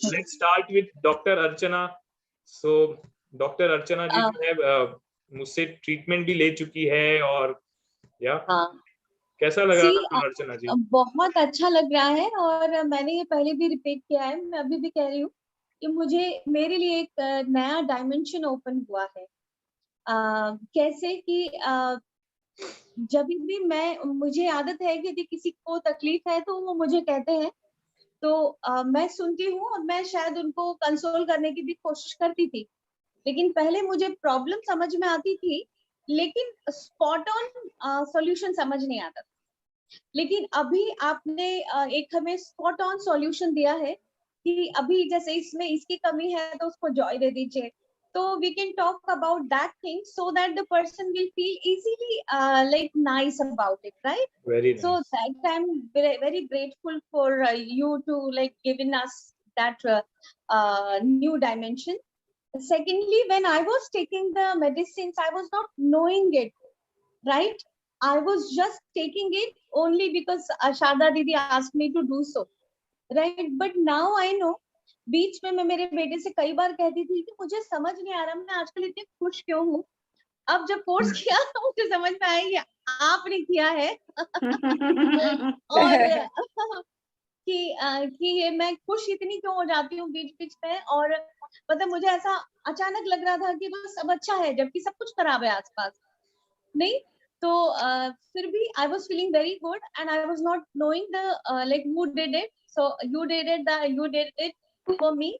let's start with Dr. Archana. So Dr. Archana जी जो है मुझसे ट्रीटमेंट भी ले चुकी है और या कैसा लगा डॉक्टर अर्चना जी? बहुत अच्छा लग रहा है और मैंने ये पहले भी रिपीट किया है, मैं अभी भी कह रही हूँ कि मेरे लिए एक नया डायमेंशन ओपन हुआ है। कैसे कि जब भी मुझे आदत है कि यदि किसी को तकलीफ है तो वो मुझे कहते हैं, तो मैं सुनती हूँ और मैं शायद उनको कंसोल करने की भी कोशिश करती थी। लेकिन पहले मुझे प्रॉब्लम समझ में आती थी, लेकिन स्पॉट ऑन सॉल्यूशन समझ नहीं आता था। लेकिन अभी आपने एक हमें स्पॉट ऑन सॉल्यूशन दिया है कि अभी जैसे इसमें इसकी कमी है तो उसको जॉय दे दीजिए, तो we can talk about that thing so that the person will feel easily like nice about it, right? Very nice. So that I'm very grateful for you to like giving us that new dimension. Secondly, when I was taking the medicines, I was not knowing it, right? I was just taking it only because Ashada Didi asked me to do so, right? But now I know. बीच में मैं मेरे बेटे से कई बार कहती थी कि मुझे समझ नहीं आ रहा मैं आजकल इतनी खुश क्यों हूँ। अब जब कोर्स किया तो मुझे समझ में आया कि आपने किया है और कि ये मैं खुश इतनी क्यों हो जाती हूँ बीच बीच में, और मतलब मुझे ऐसा अचानक लग रहा था कि बस सब अच्छा है जबकि सब कुछ खराब है आसपास, नहीं तो फिर भी I was feeling very good and I was not knowing the like who did it, so you did it for me,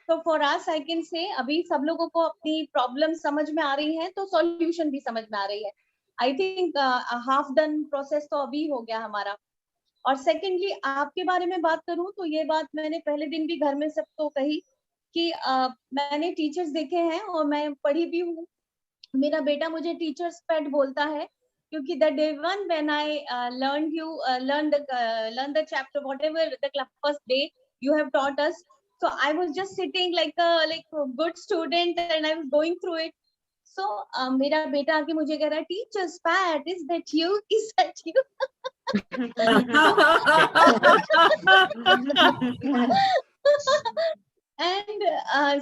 तो for us I can say अभी सब लोगों को अपनी प्रॉब्लम समझ में आ रही है तो सॉल्यूशन भी समझ में आ रही है। I think half done process तो अभी हो गया हमारा। और सेकेंडली आपके बारे में बात करूं तो ये बात मैंने पहले दिन भी घर में सबको कही कि मैंने टीचर्स देखे हैं और मैं पढ़ी भी हूँ। मेरा बेटा मुझे टीचर्स पेट बोलता है क्योंकि the day one when I learn the chapter whatever the first day you have taught us, so I was just sitting like a good student and I was going through it. So मेरा बेटा आके मुझे कह रहा है teachers PAT is that you, is that you and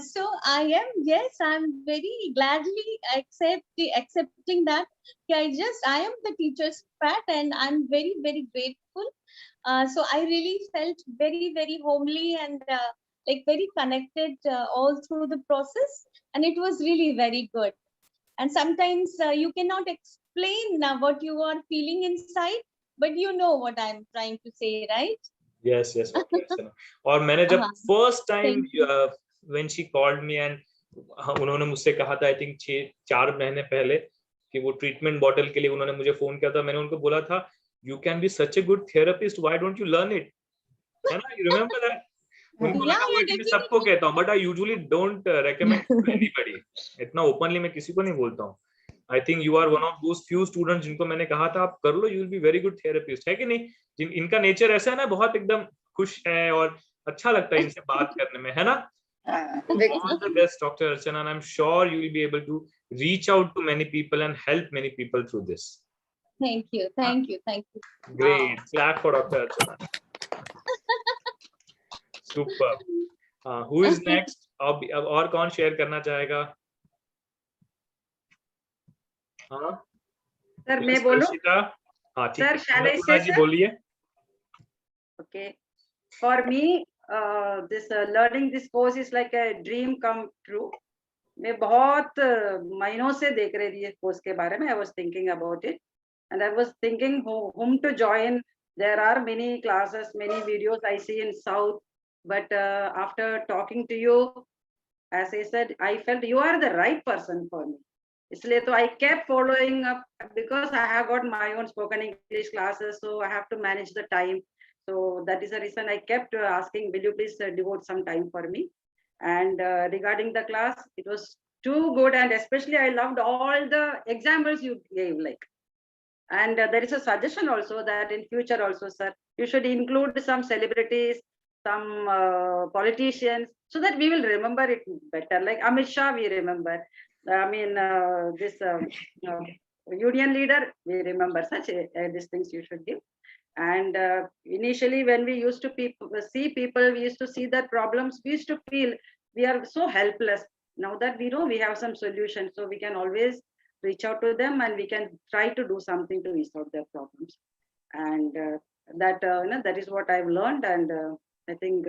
so I'm very gladly accepting that I am the teacher's pet and I'm very very grateful. So I really felt very very homely and like very connected all through the process, and it was really very good. And sometimes you cannot explain what you are feeling inside, but you know what I'm trying to say, right? Yes, yes, okay. और मैंने जब first time when she called me and उन्होंने मुझसे कहा था, I think 4 महीने पहले कि वो ट्रीटमेंट बॉटल के लिए उन्होंने मुझे फोन किया था, मैंने उनको बोला था you can be such a good therapist, why don't you learn it, है ना? You remember that? उनको लगा वो कि मैं सबको कहता हूँ, but I usually don't recommend to anybody. इतना openly मैं किसी को नहीं बोलता हूँ. I think you are one of those few students जिनको मैंने कहा था आप कर लो, you will be very good therapist, है कि नहीं? इनका नेचर ऐसा है ना, बहुत एकदम खुश है और अच्छा लगता है इनसे बात करने में, है ना? All the best, Dr. Archana, and I'm sure you will be able to reach out to many people and help many people through this. Thank you, thank you, thank you. Great, clap for Dr. Archana. Super. Who is next? अब और कौन share करना चाहेगा? हाँ sir मैं बोलूं? हाँ ठीक है, सर जी बोलिए. Okay, for me this learning this course is like a dream come true. मैं बहुत महीनों से देख रही थी इस कोर्स के बारे में. I was thinking about it and I was thinking whom to join. There are many classes, many videos I see in South, but after talking to you, as I said, I felt you are the right person for me. इसलिए तो I kept following up because I have got my own spoken English classes, so I have to manage the time. So that is the reason I kept asking, will you please devote some time for me? And regarding the class, it was too good, and especially I loved all the examples you gave, like. And there is a suggestion also that in future also, sir, you should include some celebrities, some politicians, so that we will remember it better. Like Amit Shah, we remember. I mean, this union leader, we remember. Such these things you should give. And initially, when we used to see people, we used to see their problems, we used to feel we are so helpless. Now that we know we have some solution, so we can always reach out to them and we can try to do something to resolve their problems. And that is what I've learned. And I think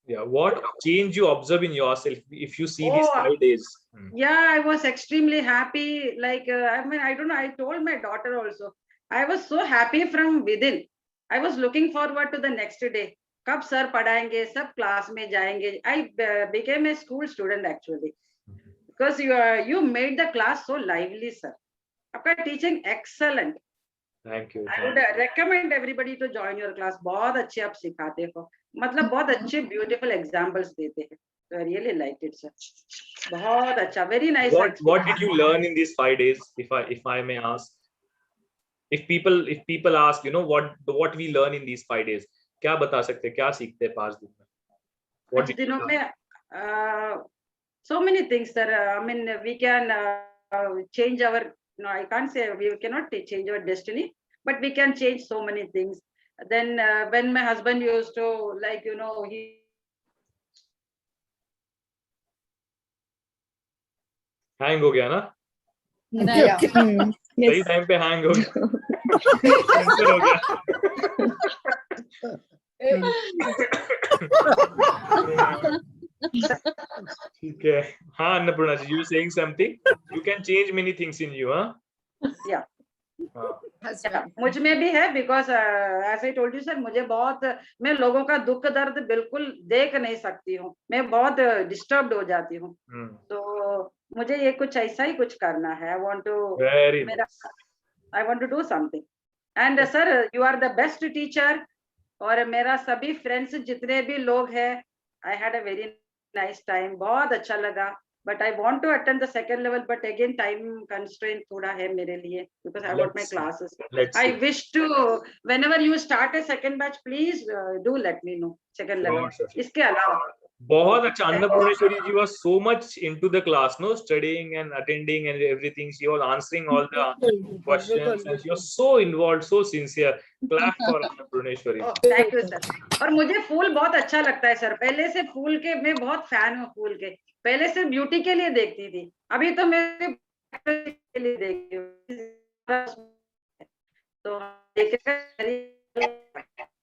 yeah, what change you observe in yourself if you see these 5 days? Yeah, I was extremely happy. Like I mean, I don't know, I told my daughter also, I was so happy from within. I was looking forward to the next day. कब sir पढ़ाएंगे, सब class में जाएंगे. I became a school student actually, because you made the class so lively, sir. आपका teaching excellent. Thank you. I would recommend everybody to join your class. बहुत अच्छे आप सिखाते हो, मतलब बहुत अच्छे beautiful examples देते हैं. So I really liked it, sir. बहुत अच्छा, very nice. What did you learn in these 5 days, if I may ask? If people ask, you know, what we learn in these 5 days, क्या बता सकते हैं, क्या सीखते हैं 5 दिन में? 5 दिनों में so many things, sir. I mean, we can change our, no, I can't say we cannot change our destiny, but we can change so many things. Then when my husband used to, like, you know, he hang हो गया ना? सही time पे hang हो गया. Cancer हो गया. ठीक है. हाँ अन्नपूर्णा जी, you saying something? You can change many things in you, huh? Yeah. मुझ में भी है, because as I told you sir, मुझे बहुत, मैं लोगों का दुख दर्द बिल्कुल देख नहीं सकती हूँ, मैं बहुत डिस्टर्ब्ड हो जाती हूँ. तो मुझे ये कुछ ऐसा ही कुछ करना है. I want to do something. And sir, you are the best teacher. और मेरा सभी फ्रेंड्स जितने भी लोग हैं, I had a very nice time. बहुत अच्छा लगा. But I want to attend the second level, but again time constraint थोड़ा है मेरे लिए, because I got my classes. I wish to, whenever you start a second batch, please do let me know second level. इसके अलावा बहुत अच्छा. अन्नपूर्णेश्वरी जी was so much into the class, no, studying and attending and everything. She was answering all the questions and she was so involved, so sincere. Clap for Annapurneshwari. Thank you sir. और मुझे फूल बहुत अच्छा लगता है सर. पहले से फूल के मैं बहुत फैन हूँ फूल के. पहले सिर्फ ब्यूटी के लिए देखती थी, अभी तो मैं के लिए देखती हूँ. तो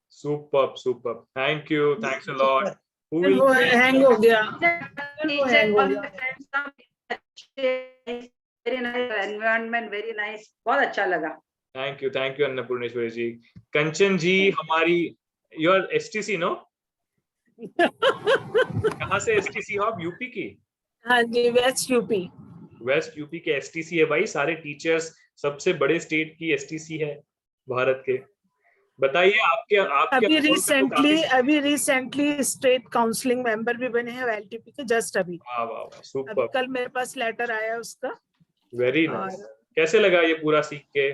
superb. Thank you. Thanks a lot. Who will hang हो गया? Very nice environment, very nice. बहुत अच्छा लगा. Thank you अन्नपूर्णेश्वरी जी. कंचन जी हमारी, you are STC, no? कहाँ से STC हो आप? यूपी की? हाँ जी, वेस्ट यूपी के STC है भाई. सारे टीचर्स, सबसे बड़े स्टेट की STC है भारत के. बताइए आपके अभी रिसेंटली स्टेट काउंसलिंग मेंबर भी बने हैं LTP के, जस्ट अभी. वाह सुपर. कल मेरे पास लेटर आया उसका. Very nice. कैसे लगा ये पूरा सीख के?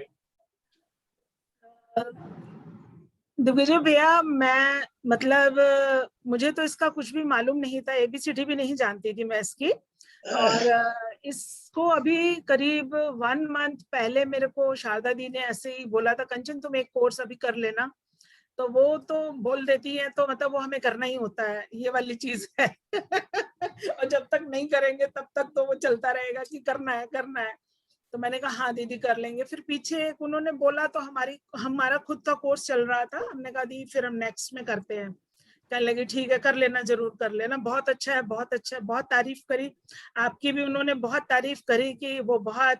दिग्विजय भैया, मैं मतलब मुझे तो इसका कुछ भी मालूम नहीं था, ABCD भी नहीं जानती थी मैं इसकी. और इसको अभी करीब 1 मंथ पहले मेरे को शारदा दी ने ऐसे ही बोला था, कंचन तुम एक कोर्स अभी कर लेना. तो वो तो बोल देती है तो मतलब वो हमें करना ही होता है, ये वाली चीज है. और जब तक नहीं करेंगे तब तक तो वो चलता रहेगा कि करना है. तो मैंने कहा हाँ दीदी कर लेंगे. फिर पीछे उन्होंने बोला तो हमारा खुद का कोर्स चल रहा था. हमने कहा दी फिर हम नेक्स्ट में करते हैं. कहने लगी ठीक है कर लेना, जरूर कर लेना. बहुत अच्छा है. बहुत तारीफ करी आपकी भी. उन्होंने बहुत तारीफ करी कि वो बहुत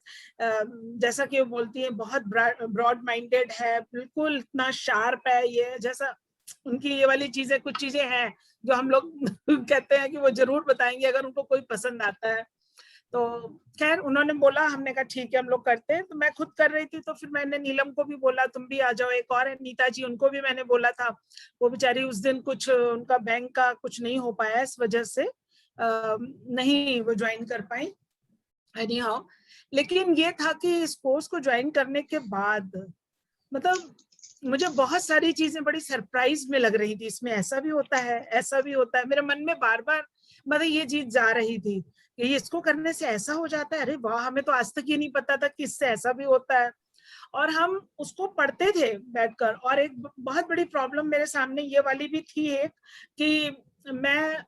जैसा कि वो बोलती है बहुत ब्रॉड माइंडेड है, बिल्कुल इतना शार्प है. ये जैसा उनकी ये वाली चीजें, कुछ चीजें हैं जो हम लोग कहते हैं कि वो जरूर बताएंगे अगर उनको कोई पसंद आता है. तो खैर उन्होंने बोला, हमने कहा ठीक है हम लोग करते हैं. तो मैं खुद कर रही थी तो फिर मैंने नीलम को भी बोला तुम भी आ जाओ. एक और है नीता जी, उनको भी मैंने बोला था. वो बेचारी उस दिन कुछ उनका बैंक का कुछ नहीं हो पाया, इस वजह से नहीं वो ज्वाइन कर पाई. एनी हाउ, लेकिन ये था कि इस कोर्स को ज्वाइन करने के बाद मतलब मुझे बहुत सारी चीजें बड़ी सरप्राइज में लग रही थी. इसमें ऐसा भी होता है. मेरे मन में बार बार मतलब ये चीज जा रही थी कि इसको करने से ऐसा हो जाता है. अरे वाह, हमें तो आज तक ये नहीं पता था कि इससे ऐसा भी होता है. और हम उसको पढ़ते थे बैठकर। और एक बहुत बड़ी प्रॉब्लम मेरे सामने ये वाली भी थी एक, कि मैं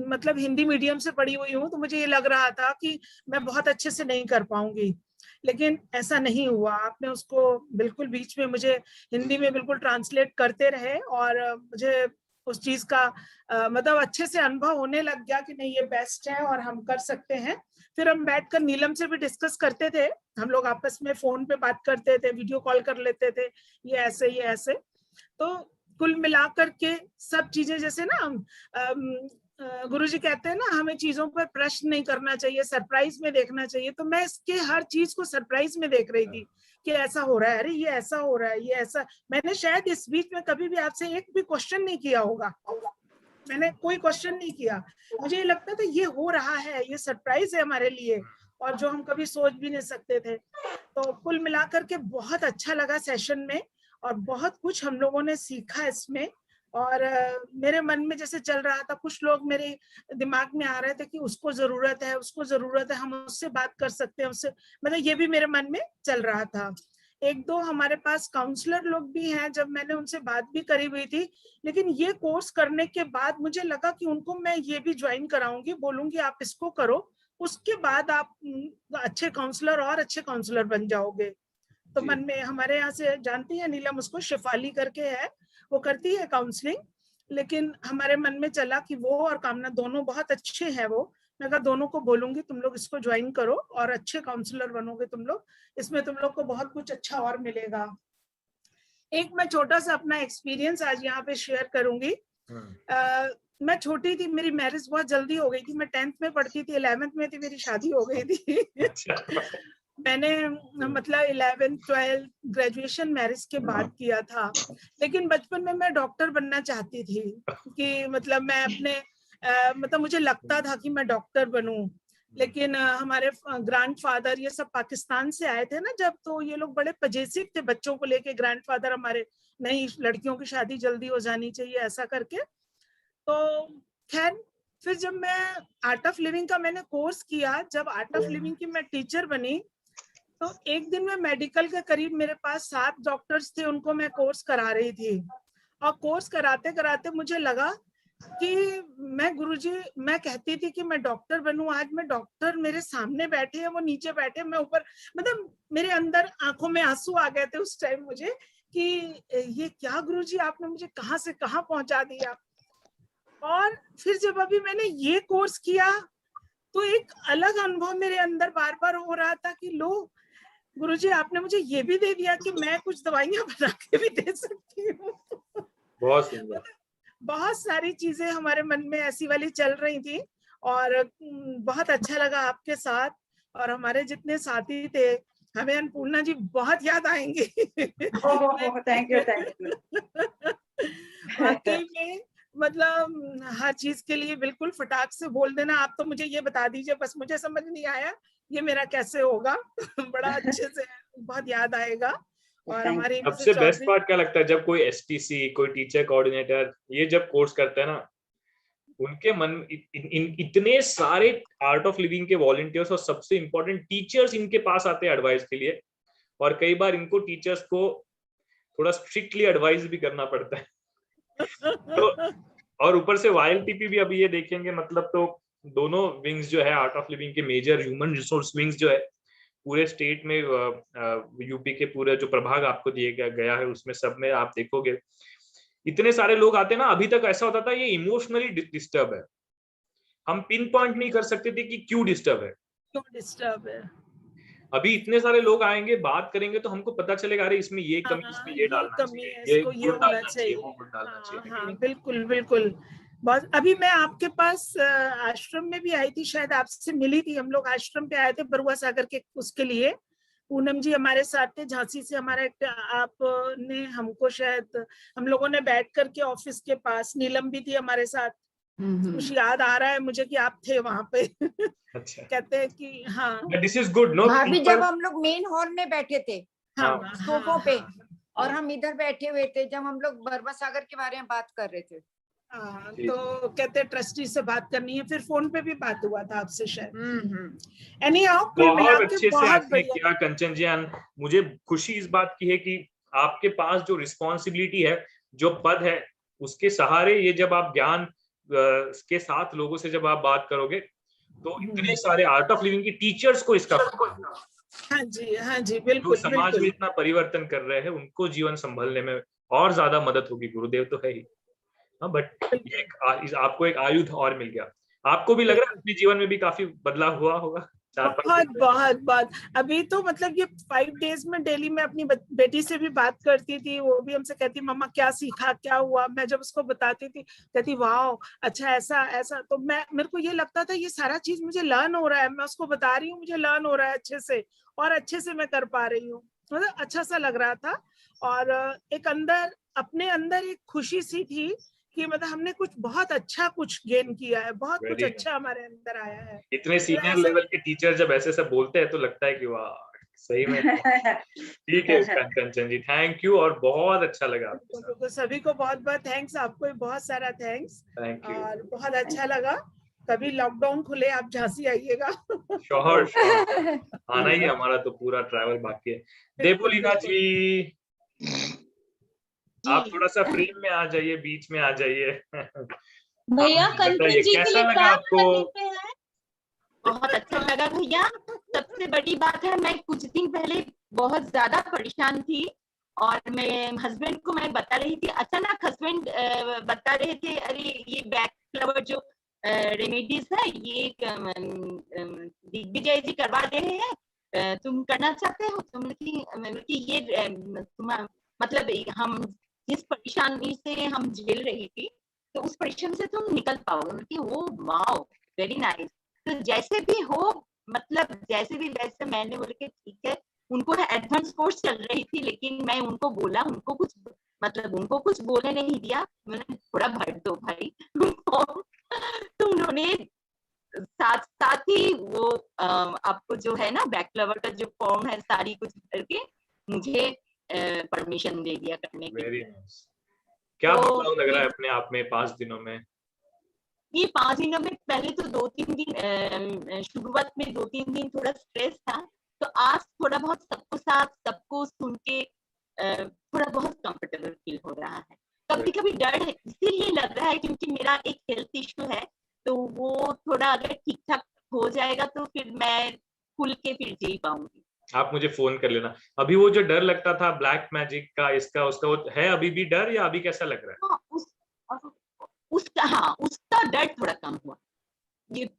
मतलब हिंदी मीडियम से पढ़ी हुई हूँ, तो मुझे ये लग रहा था कि मैं बहुत अच्छे से नहीं कर पाऊंगी, लेकिन ऐसा नहीं हुआ। आपने उसको बिल्कुल बीच में मुझे हिंदी में बिल्कुल ट्रांसलेट करते रहे, और मुझे उस चीज का मतलब अच्छे से अनुभव होने लग गया कि नहीं, ये बेस्ट है और हम कर सकते हैं। फिर हम बैठकर नीलम से भी डिस्कस करते थे, हम लोग आपस में फोन पे बात करते थे, वीडियो कॉल कर लेते थे, ये ऐसे ये ऐसे। तो कुल मिलाकर के सब चीजें, जैसे ना गुरुजी कहते हैं ना, हमें चीजों पर प्रश्न नहीं करना चाहिए, सरप्राइज में देखना चाहिए। तो मैं इसके हर चीज को सरप्राइज में देख रही थी कि ऐसा हो रहा है, अरे ये ऐसा हो रहा है, ये ऐसा। मैंने शायद इस बीच में कभी भी आपसे एक भी क्वेश्चन नहीं किया होगा, मैंने कोई क्वेश्चन नहीं किया। मुझे ये लगता था ये हो रहा है, ये सरप्राइज है हमारे लिए, और जो हम कभी सोच भी नहीं सकते थे। तो कुल मिलाकर के बहुत अच्छा लगा सेशन में, और बहुत कुछ हम लोगों ने सीखा इसमें। और मेरे मन में जैसे चल रहा था, कुछ लोग मेरे दिमाग में आ रहे थे कि उसको जरूरत है, उसको जरूरत है, हम उससे बात कर सकते हैं, उससे, मतलब ये भी मेरे मन में चल रहा था। एक दो हमारे पास काउंसलर लोग भी हैं, जब मैंने उनसे बात भी करी हुई थी, लेकिन ये कोर्स करने के बाद मुझे लगा कि उनको मैं ये भी ज्वाइन कराऊंगी, बोलूंगी आप इसको करो, उसके बाद आप अच्छे काउंसलर और अच्छे काउंसलर बन जाओगे। तो मन में, हमारे यहाँ से जानती है नीलम, उसको शेफाली करके है, वो करती है काउंसलिंग, लेकिन हमारे मन में चला कि वो और कामना दोनों बहुत अच्छे हैं। वो, मैं कहा दोनों को बोलूंगी तुम लोग इसको ज्वाइन करो और अच्छे काउंसलर बनोगे तुम लोग, इसमें तुम लोग को बहुत कुछ अच्छा और मिलेगा। एक मैं छोटा सा अपना एक्सपीरियंस आज यहाँ पे शेयर करूंगी। मैं छोटी थी, मेरी मैरिज बहुत जल्दी हो गई थी, मैं 10th में पढ़ती थी, 11th में थी, मेरी शादी हो गई थी। मैंने मतलब 11th 12th ग्रेजुएशन मैरिज के बाद किया था। लेकिन बचपन में मैं डॉक्टर बनना चाहती थी, कि मतलब मैं अपने मतलब मुझे लगता था कि मैं डॉक्टर बनूं। लेकिन हमारे ग्रैंडफादर ये सब पाकिस्तान से आए थे ना जब, तो ये लोग बड़े पजेसिव थे बच्चों को लेके। ग्रैंडफादर हमारे, नहीं लड़कियों की शादी जल्दी हो जानी चाहिए, ऐसा करके। तो खैर, फिर जब मैं आर्ट ऑफ लिविंग का मैंने कोर्स किया, जब आर्ट ऑफ लिविंग की मैं टीचर बनी, तो एक दिन में मेडिकल के करीब मेरे पास 7 डॉक्टर्स थे, उनको मैं कोर्स करा रही थी। और कोर्स कराते कराते मुझे लगा कि मैं गुरुजी, मैं कहती थी कि मैं डॉक्टर बनूं, आज मैं डॉक्टर मेरे सामने बैठे हैं, वो नीचे बैठे, मैं ऊपर, मतलब मेरे अंदर आंखों में आंसू आ गए थे उस टाइम मुझे, कि ये क्या गुरुजी, आपने मुझे कहाँ से कहाँ पहुंचा दिया। और फिर जब अभी मैंने ये कोर्स किया, तो एक अलग अनुभव मेरे अंदर बार बार हो रहा था कि लो गुरुजी, आपने मुझे ये भी दे दिया कि मैं कुछ दवाइयां बना के भी दे सकती हूँ। बहुत सुंदर। बहुत सारी चीजें हमारे मन में ऐसी वाली चल रही थी, और बहुत अच्छा लगा आपके साथ। और हमारे जितने साथी थे, हमें अन्नपूर्णा जी बहुत याद आएंगे। Thank you. वाकई में, मतलब हर चीज के लिए बिल्कुल फटाक से बोल देना। आप तो मुझे ये बता दीजिए, बस मुझे समझ नहीं आया ये मेरा कैसे होगा। बड़ा अच्छे से, बहुत याद आएगा। और हमारी सबसे बेस्ट पार्ट क्या लगता है, जब कोई एसटीसी, कोई टीचर कोऑर्डिनेटर ये जब कोर्स करता है ना, उनके मन इतने सारे आर्ट ऑफ लिविंग के वॉलंटियर्स और सबसे इम्पोर्टेंट टीचर्स इनके पास आते हैं एडवाइस के लिए, और कई बार इनको टीचर्स को थोड़ा स्ट्रिक्टली एडवाइस भी करना पड़ता है। तो और ऊपर से YLTP भी अभी ये देखेंगे, मतलब तो दोनों विंग्स जो है आर्ट ऑफ लिविंग के, मेजर ह्यूमन रिसोर्स विंग्स जो है पूरे स्टेट में, यूपी के पूरे जो प्रभाग आपको दिए गया है उसमें सब में आप देखोगे इतने सारे लोग आते हैं ना। अभी तक ऐसा होता था ये इमोशनली डिस्टर्ब है, हम पिन पॉइंट नहीं कर सकते थे कि क्यों डिस्टर्ब है। अभी इतने सारे लोग आएंगे, बात करेंगे, तो हमको पता चलेगा अरे इसमें ये कमी, इसमें ये डालना चाहिए, ये गुड़ डालना चाहिए, वो गुड़ डालना चाहिए। हाँ, बिल्कुल बिल्कुल। बस अभी मैं आपके पास आश्रम में भी आई थी, शायद आपसे मिली थी, हम लोग आश्रम पे आए थे बरुआ सागर के उसके लिए। पूनम जी हमारे साथ थे, झांसी से हमारा एक, आपने हमको शायद, हम लोगों ने बैठ करके ऑफिस के पास, नीलम भी थी हमारे साथ, कुछ याद आ रहा है मुझे कि आप थे वहां पे। अच्छा, कहते हैं कि हाँ, दिस इज गुड। नो, भाभी जब हम लोग मेन हॉल में बैठे थे, हाँ, सोफों पे, और हम इधर बैठे हुए थे जब हम लोग बरवा सागर के बारे में बात कर रहे थे। तो कहते ट्रस्टी से बात करनी है, फिर फोन पे भी बात हुआ था आपसे शायद। बहुत अच्छे से आपने किया कंचन जी। मुझे खुशी इस बात की है कि आपके पास जो रिस्पॉन्सिबिलिटी है, जो पद है, उसके सहारे ये जब आप ज्ञान के साथ लोगों से जब आप बात करोगे तो इतने सारे आर्ट ऑफ लिविंग की टीचर्स को इसका, हाँ जी बिल्कुल, जो समाज में इतना परिवर्तन कर रहे हैं उनको जीवन संभलने में और ज्यादा मदद होगी। गुरुदेव तो है ही, बट ये आपको एक आयुध और मिल गया। आपको भी लग रहा है अपने जीवन में भी काफी बदलाव हुआ होगा? बहुत। अभी तो मतलब ये 5 डेज में डेली मैं अपनी बेटी से भी बात करती थी, वो भी हमसे कहती मम्मा क्या सीखा, क्या हुआ। मैं जब उसको बताती थी कहती वाह अच्छा ऐसा। तो मेरे को ये लगता था ये सारा चीज मुझे लर्न हो रहा है, मैं उसको बता रही हूँ मुझे लर्न हो रहा है अच्छे से, और अच्छे से मैं कर पा रही हूँ। मतलब अच्छा सा लग रहा था, और एक अपने अंदर एक खुशी सी थी कि मतलब हमने बहुत अच्छा कुछ गेन किया है, बहुत कुछ अच्छा हमारे अंदर आया है। इतने सीनियर लेवल के टीचर जब ऐसे सब बोलते हैं तो लगता है कि वाह सही में। ठीक है कंचन जी, थैंक यू, और बहुत अच्छा लगा आपके साथ। तो सभी को बहुत बहुत थैंक्स, आपको भी बहुत सारा थैंक्स, और बहुत अच्छा लगा। कभी लॉकडाउन खुले आप झांसी आइएगा। श्योर आना ही, हमारा तो पूरा ट्रैवल बाकी है। देवोलीना जी, आप थोड़ा सा फ्रेम में आ जाइए, बीच में आ जाइए। भैया कंचन जी के लिए लगा आपको? बहुत अच्छा लगा भैया। सबसे बड़ी बात है, मैं कुछ दिन पहले बहुत ज्यादा परेशान थी और मैं हस्बैंड को मैं बता रही थी, अचानक हस्बैंड बता रहे थे अरे ये बैक फ्लावर जो रेमेडीज है ये दिग्विजय जी करवा दे रहे हैं, तुम करना चाहते हो? तुम ये मतलब हम जिस परेशानी से हम झेल रही थी तो उस परेशानी से तुम निकल पाओगे। वो वाओ वेरी नाइस। तो जैसे भी हो, मतलब जैसे भी वैसे मैंने बोला कि ठीक है। उनको एडवांस कोर्स चल रही थी, लेकिन मैं उनको बोला, उनको कुछ बोलने नहीं दिया, मैंने थोड़ा भर दो भाई। तो उन्होंने साथ ही वो आपको जो है ना बैक फ्लावर का जो फॉर्म है सारी कुछ करके मुझे परमिशन दे दिया करने के लिए। क्या बदलाव लग रहा है अपने आप में 5 दिनों में? ये 5 दिनों में पहले तो 2-3 दिन शुरुआत में 2-3 दिन थोड़ा स्ट्रेस था, तो आज थोड़ा बहुत सबको सुन के थोड़ा बहुत कंफर्टेबल फील हो रहा है। कभी-कभी डर है, इसीलिए लग रहा है क्योंकि मेरा एक हेल्थ इश्यू है, तो वो थोड़ा अगर ठीक-ठाक हो जाएगा तो फिर मैं खुल के फिर जी पाऊंगी। आप मुझे फोन कर लेना। अभी वो जो डर लगता था ब्लैक मैजिक का, इसका उसका, वो है अभी भी डर, या अभी कैसा लग रहा है? उसका डर थोड़ा कम हुआ। ये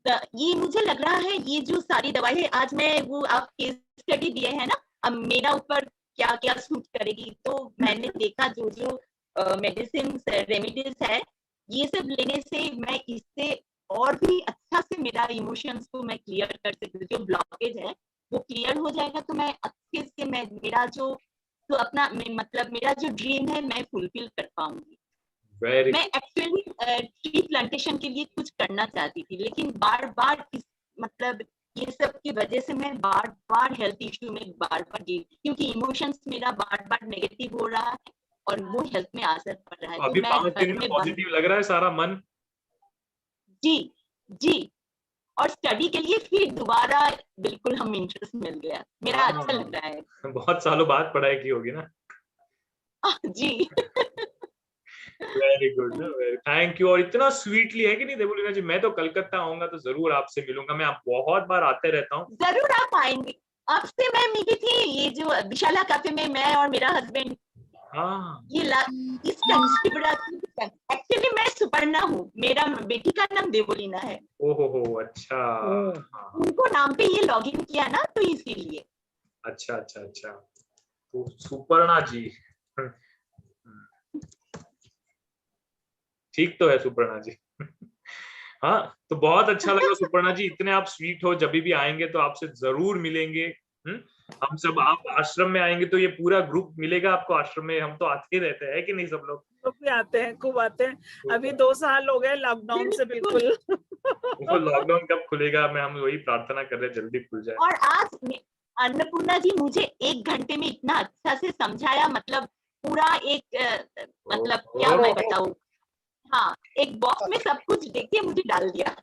मुझे लग रहा है ये जो सारी दवाई है, आज मैं वो आप केस स्टडी दिए है ना, अब मेरा ऊपर क्या क्या सूट करेगी, तो मैंने देखा जो मेडिसिन रेमेडीज है ये सब लेने से मैं इससे और भी अच्छा से मेरा इमोशंस को मैं क्लियर कर सकती, जो ब्लॉकेज है वो क्लियर हो जाएगा, तो मैं अच्छे से मेरा जो तो अपना मतलब मेरा जो ड्रीम है मैं फुलफिल कर पाऊंगी। मैं एक्चुअली ट्री प्लांटेशन के लिए कुछ करना चाहती थी, लेकिन बार-बार मतलब ये सब की वजह से मैं बार-बार हेल्थ इश्यू में बार-बार क्योंकि इमोशंस मेरा बार-बार नेगेटिव हो रहा है और वो हेल्थ में असर पड़ रहा है। अभी 5 दिन में पॉजिटिव लग रहा है सारा मन? जी, और स्टडी के लिए फिर दोबारा बिल्कुल हम इंटरेस्ट मिल गया, मेरा अच्छा लग रहा है। बहुत सालों बाद पढ़ाई की होगी ना? जी। Very good, thank you. और इतना स्वीटली है कि नहीं देवोलीना जी, मैं तो कलकत्ता आऊंगा तो जरूर आपसे मिलूंगा। मैं बहुत बार आते रहता हूँ। जरूर आप आएंगे। आपसे मैं मिली थी ये जो विशाला कैफे में, मैं और मेरा हस्बैंड। ये इस एक्चुअली मैं सुपर्णा हूँ, मेरा बेटी का नाम देवोलीना है। ओहो अच्छा। उनको नाम पे ये लॉगिन किया ना, तो इसीलिए। अच्छा, तो सुपर्णा जी ठीक तो है सुपर्णा जी। हाँ, तो बहुत अच्छा लगा सुपर्णा जी, इतने आप स्वीट हो। जब भी आएंगे तो आपसे जरूर मिलेंगे। हम सब, आप आश्रम में आएंगे तो ये पूरा ग्रुप मिलेगा आपको आश्रम में। हम तो आते ही रहते हैं कि नहीं, सब लोग भी आते हैं, खूब आते हैं। अभी 2 साल हो गए लॉकडाउन से, बिल्कुल। वो लॉकडाउन कब खुलेगा, हम वही प्रार्थना कर रहे हैं जल्दी खुल जाए। और आज अन्नपूर्णा जी मुझे 1 घंटे में इतना अच्छा से समझाया, मतलब पूरा एक मतलब क्या मैं बताऊं, हाँ, एक बॉक्स में सब कुछ देके मुझे डाल दिया।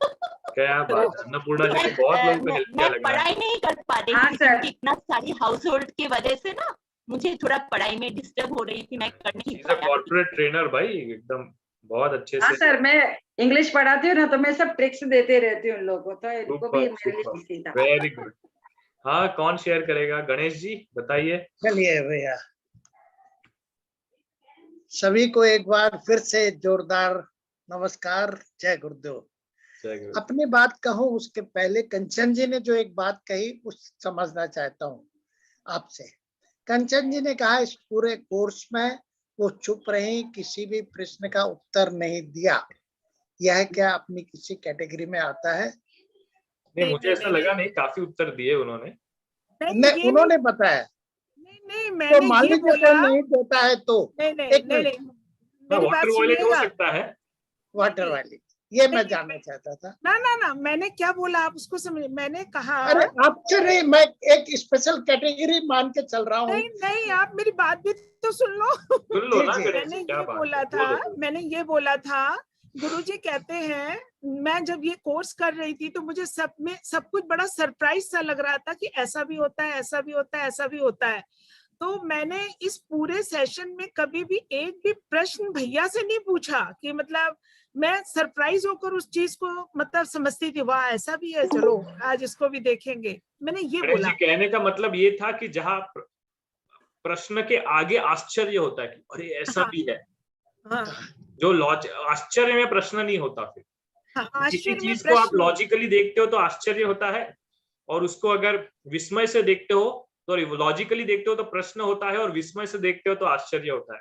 क्या बात है, अन्नपूर्णा जी ने बहुत लोगों को हेल्प किया मैं लग रहा है। पढ़ाई नहीं कर पाती हाँ थी सर। क्योंकि इतना सारी हाउस होल्ड की वजह से ना मुझे थोड़ा पढ़ाई में डिस्टर्ब हो रही थी, मैं कर नहीं She's a पाया। corporate trainer भाई, एकदम बहुत अच्छे हाँ से। सर, मैं इंग्लिश पढ़ाती हूँ ना, तो मैं सब ट्रिक्स देते रहती हूँ उन लोगों को, तो इनको भी मेरे लिए इजी था। Very good. हाँ, कौन शेयर करेगा? गणेश जी बताइए। चलिए भैया, सभी को एक बार फिर से जोरदार नमस्कार, जय गुरुदेव। अपनी बात कहूं उसके पहले कंचन जी ने जो एक बात कही उस समझना चाहता हूं आपसे। कंचन जी ने कहा इस पूरे कोर्स में वो चुप रही, किसी भी प्रश्न का उत्तर नहीं दिया। यह क्या अपनी किसी कैटेगरी में आता है? नहीं, मुझे ऐसा लगा नहीं, काफी उत्तर दिए उन्होंने। नहीं, उन्होंने बताया। नहीं, तो मैंने मान ये लीजिए बोला। कोई नहीं देता है तो नहीं नहीं एक नहीं मिनट, नहीं, मेरी बात वाटर वॉयलेट हो सुनिएगा। सकता है। वाटर वाली ये मैं नहीं, जानना चाहता था। ना ना ना, मैंने क्या बोला आप उसको समझ। मैंने कहा अरे आपसे नहीं, मैं एक स्पेशल कैटेगरी मान के चल रहा हूँ। नहीं नहीं, आप मेरी बात भी तो सुन लो। सुन लो ना जी, गणेश मैंने जी, क्या ये बात बोला है, था, बोलो, बोलो। मैंने ये बोला था, गुरुजी कहते हैं, मैं जब ये कोर्स कर रही थी तो मुझे सब कुछ बड़ा सरप्राइज सा लग रहा था कि ऐसा भी होता है, ऐसा भी होता है, ऐसा भी होता है। तो मैंने इस पूरे सेशन में कभी भी एक भी प्रश्न भैया से नहीं पूछा कि मतलब मैं सरप्राइज होकर उस चीज को मतलब समझती थी, वाह ऐसा भी है, चलो आज इसको भी देखेंगे। मैंने ये गणेश बोला। जी, कहने का मतलब ये था कि जहाँ प्रश्न के आगे आश्चर्य होता है कि अरे ऐसा हाँ, भी है, हाँ, जो आश्चर्य में प्रश्न नहीं होता। फिर हाँ, किसी आश्चर्य में चीज को आप प्रश्न। लॉजिकली देखते हो तो आश्चर्य होता है, और उसको अगर विस्मय से देखते हो तो लॉजिकली देखते हो तो प्रश्न होता है, और विस्मय से देखते हो तो आश्चर्य होता है।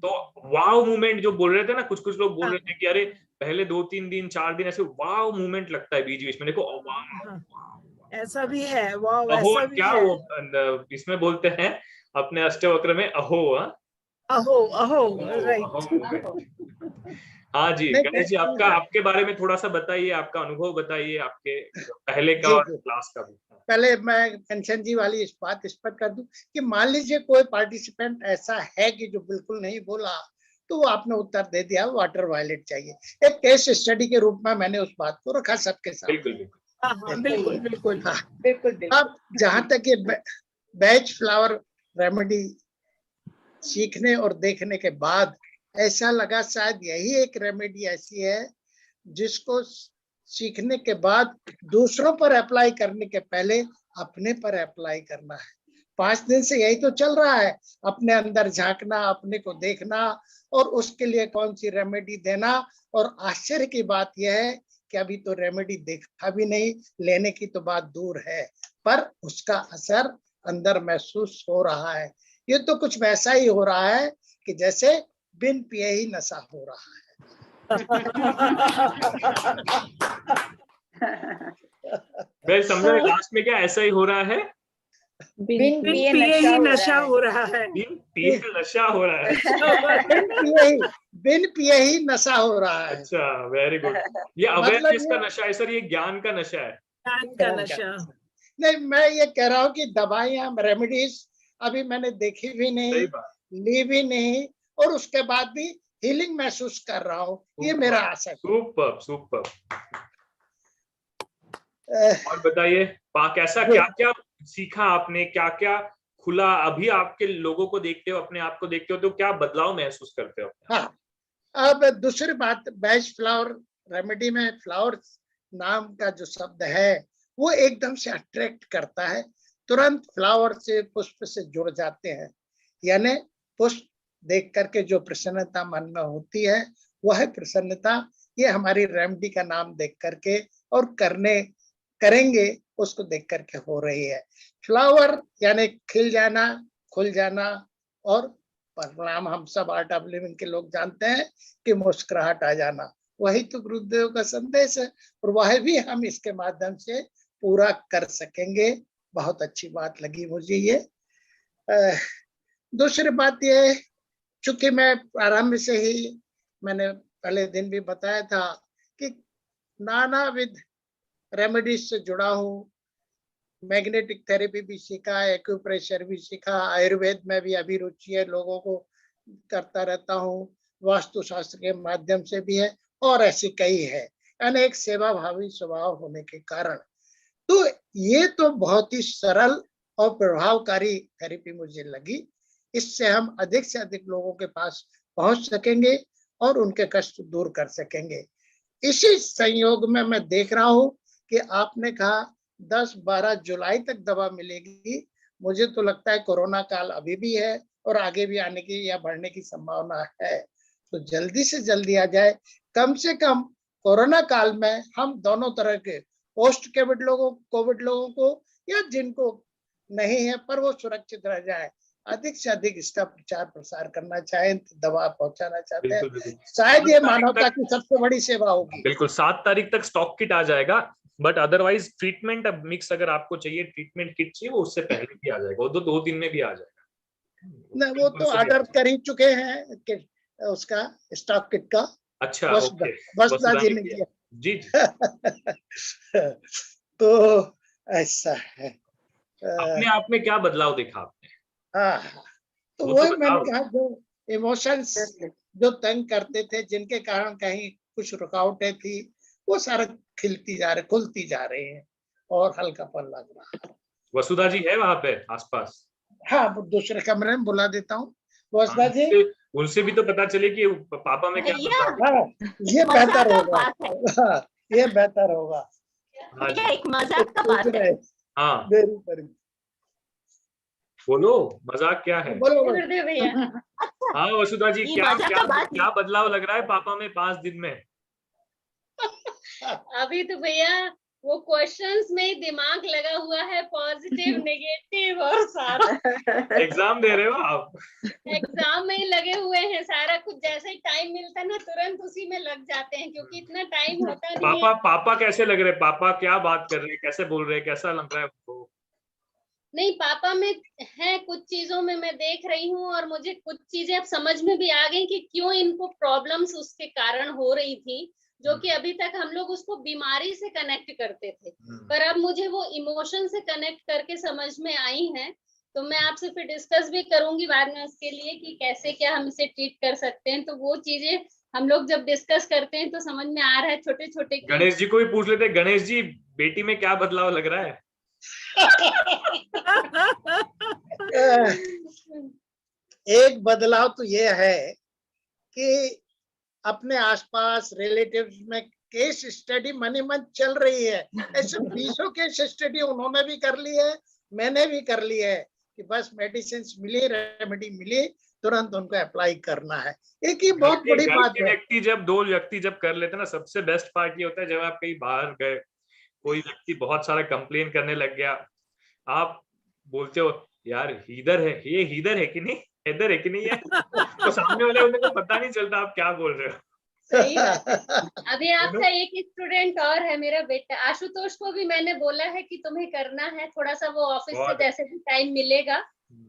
तो वाव मूवमेंट जो बोल रहे थे ना, कुछ लोग बोल रहे थे कि अरे पहले 2-3 दिन 4 दिन ऐसे वाव मूवमेंट लगता है बीच बीच में, देखो वाव, ऐसा भी है, वाह अहो, ऐसा भी क्या है। वो इसमें बोलते हैं अपने अष्टवक्र में, अहो। अहो अहो, अहो राइट। मूवमेंट। हाँ जी, नहीं, गणेश जी, आपके बारे में थोड़ा सा बताइए, आपका अनुभव बताइए, आपके पहले का जी, और जी। क्लास का भी। पहले मैं कंचन जी वाली इस बात स्पष्ट कर दूं कि मान लीजिए कोई पार्टिसिपेंट ऐसा है कि जो बिल्कुल नहीं बोला, तो वो आपने उत्तर दे दिया वाटर वायलेट चाहिए। एक केस स्टडी के रूप में मैंने उस बात को रखा सबके सामने। बिल्कुल बिल्कुल। हाँ, बिल्कुल बिल्कुल हाँ। बिल्कुल। अब जहां तक ये बैच फ्लावर रेमेडी सीखने और देखने के बाद ऐसा लगा शायद यही एक रेमेडी ऐसी है जिसको सीखने के बाद दूसरों पर अप्लाई करने के पहले अपने पर अप्लाई करना है। 5 दिन से यही तो चल रहा है, अपने अंदर झांकना, अपने को देखना और उसके लिए कौन सी रेमेडी देना। और आश्चर्य की बात यह है कि अभी तो रेमेडी देखा भी नहीं, लेने की तो बात दूर है, पर उसका असर अंदर महसूस हो रहा है। ये तो कुछ वैसा ही हो रहा है कि जैसे बिन पिए ही नशा हो रहा है। मैं समझा लास्ट में क्या ऐसा ही हो रहा है, बिन पिए ही नशा हो रहा है। बिन पिए नशा हो रहा है। बिन पिए ही नशा हो रहा है। अच्छा, वेरी गुड। ये अवेयरनेस का नशा है सर, ये ज्ञान का नशा है। ज्ञान का नशा। नहीं, मैं ये कह रहा हूँ कि दवाइयाँ रेमेडीज अभी मैंने देखी भी नहीं, सही बात। ली भी नहीं, और उसके बाद भी हीलिंग महसूस कर रहा हूँ। ये मेरा आशा है। सुपर। और बताइए, कैसा, क्या क्या सीखा आपने, क्या क्या खुला? अभी आपके लोगों को देखते हो, अपने आप को देखते हो, तो क्या बदलाव महसूस करते हो? हाँ, अब दूसरी बात, बैच फ्लावर रेमेडी में फ्लावर नाम का जो शब्द है वो एकदम से अट्रैक्ट करता है, तुरंत फ्लावर से पुष्प से जुड़ जाते हैं। यानी पुष्प देख करके जो प्रसन्नता मन में होती है वह प्रसन्नता ये हमारी रेमेडी का नाम देख करके और करेंगे उसको देख करके हो रही है। फ्लावर यानी खिल जाना, खुल जाना, और परिणाम हम सब आर्ट ऑफ लिविंग के लोग जानते हैं कि मुस्कुराहट आ जाना। वही तो गुरुदेव का संदेश है, और वह भी हम इसके माध्यम से पूरा कर सकेंगे। बहुत अच्छी बात लगी मुझे ये। दूसरी बात ये, चूंकि मैं प्रारंभ से ही मैंने पहले दिन भी बताया था कि नानाविध रेमेडीज से जुड़ा हूँ, मैग्नेटिक थेरेपी भी सीखा, एक्यूप्रेशर भी सीखा, आयुर्वेद में भी अभी रुचि है, लोगों को करता रहता हूँ, वास्तुशास्त्र के माध्यम से भी है, और ऐसे कई है, अनेक सेवा भावी स्वभाव होने के कारण। तो ये तो बहुत ही सरल और प्रभावकारी थेरेपी मुझे लगी। इससे हम अधिक से अधिक लोगों के पास पहुंच सकेंगे और उनके कष्ट दूर कर सकेंगे। इसी संयोग में मैं देख रहा हूं कि आपने कहा 10-12 जुलाई तक दवा मिलेगी। मुझे तो लगता है कोरोना काल अभी भी है और आगे भी आने की या बढ़ने की संभावना है, तो जल्दी से जल्दी आ जाए। कम से कम कोरोना काल में हम दोनों तरह के पोस्ट कोविड लोगों को या जिनको नहीं है पर वो सुरक्षित रह जाए, अधिक से अधिक इसका प्रचार प्रसार करना चाहें, दवा पहुंचाना चाहते हैं। शायद ये मानवता की सबसे बड़ी सेवा होगी। बिल्कुल 7 तारीख तक स्टॉक किट आ जाएगा, बट अदरवाइज ट्रीटमेंट अब मिक्स अगर आपको चाहिए, ट्रीटमेंट किट चाहिए, वो उससे पहले भी आ जाएगा, वो 2 दिन में भी आ जाएगा। नहीं, वो तो ऑर्डर कर ही चुके हैं कि उसका स्टॉक किट का। अच्छा, वसुधा जी ने किया जी। तो ऐसा है। अपने आप में क्या बदलाव देखा आपने? हाँ, तो वो तो वही मैंने कहा, जो इमोशंस जो तंग करते थे, जिनके कारण कहीं कुछ रुकावटें थी, वो सारा खुलती जा रही है और हल्कापन लग रहा है। वसुधा जी है वहां पे आसपास? हाँ, वो दूसरे कमरे में बुला देता हूँ। वसुधा जी, उनसे भी तो पता चले कि पापा में क्या बदलाव। हाँ, ये बेहतर होगा। हाँ, ये बेहतर होगा। एक मजाक का बात है। हाँ, वेरी बोलो, मजाक क्या है? बोलो भैया। हाँ वसुधा जी, ये क्या मजाक क्या का बात क्या बदलाव लग रहा है पापा में 5 दिन में? अभी तो भैया वो क्वेश्चंस में ही दिमाग लगा हुआ है, पॉजिटिव नेगेटिव और सारा। एग्जाम दे रहे हो आप? एग्जाम में ही लगे हुए हैं, सारा कुछ जैसे ही टाइम मिलता है ना तुरंत उसी में लग जाते हैं, क्योंकि इतना टाइम होता नहीं है। पापा कैसे लग रहे? पापा क्या बात कर रहे हैं, कैसे बोल रहे हैं, कैसा लग रहा है उनको? नहीं, पापा में है, कुछ चीजों में मैं देख रही हूँ और मुझे कुछ चीजें अब समझ में भी आ गई कि क्यों इनको प्रॉब्लम्स उसके कारण हो रही थी, जो कि अभी तक हम लोग उसको बीमारी से कनेक्ट करते थे, पर अब मुझे वो इमोशन से कनेक्ट करके समझ में आई है। तो मैं आपसे फिर डिस्कस भी करूंगी बाद में उसके लिए कि कैसे क्या हम इसे ट्रीट कर सकते हैं। तो वो चीजें हम लोग जब डिस्कस करते हैं तो समझ में आ रहा है, छोटे छोटे। गणेश जी को भी पूछ लेते। गणेश जी, बेटी में क्या बदलाव लग रहा है? एक बदलाव तो ये है कि अपने आसपास रिलेटिव्स में केस स्टडी मन ही मन चल रही है। ऐसे 20 केस स्टडी उन्होंने भी कर ली है, मैंने भी कर ली है, कि बस मेडिसिन मिली, रेमेडी मिली, तुरंत उनको अप्लाई करना है। एक ही बहुत बड़ी बात है। दो व्यक्ति जब कर लेते हैं ना, सबसे बेस्ट पार्ट ये होता है जब आप कहीं बाहर गए, कोई व्यक्ति बहुत सारा कंप्लेन करने लग गया, आप बोलते हो यार हीदर है, ये हीदर है कि नहीं, इधर है कि नहीं है, तो सामने वाले बंदे को पता नहीं चलता आप क्या बोल रहे हो। सही बात है। अभी आपका एक स्टूडेंट और है, मेरा बेटा आशुतोष को भी मैंने बोला है कि तुम्हें करना है, थोड़ा सा वो ऑफिस से जैसे भी टाइम मिलेगा,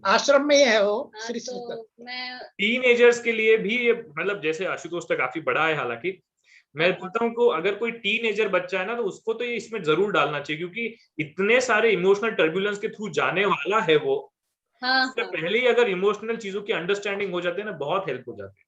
आश्रम में है वो। तो मैं टीनेजर्स के लिए भी, मतलब जैसे आशुतोष तो काफी बड़ा है, हालांकि मैं बोलता हूँ को अगर कोई टीनेजर बच्चा है ना, तो उसको तो ये इसमें जरूर डालना चाहिए, क्योंकि इतने सारे इमोशनल टर्बुलेंस के थ्रू जाने वाला है वो। उससे पहले ही अगर इमोशनल चीजों की अंडरस्टैंडिंग हो जाती है ना, बहुत हेल्प हो जाती है।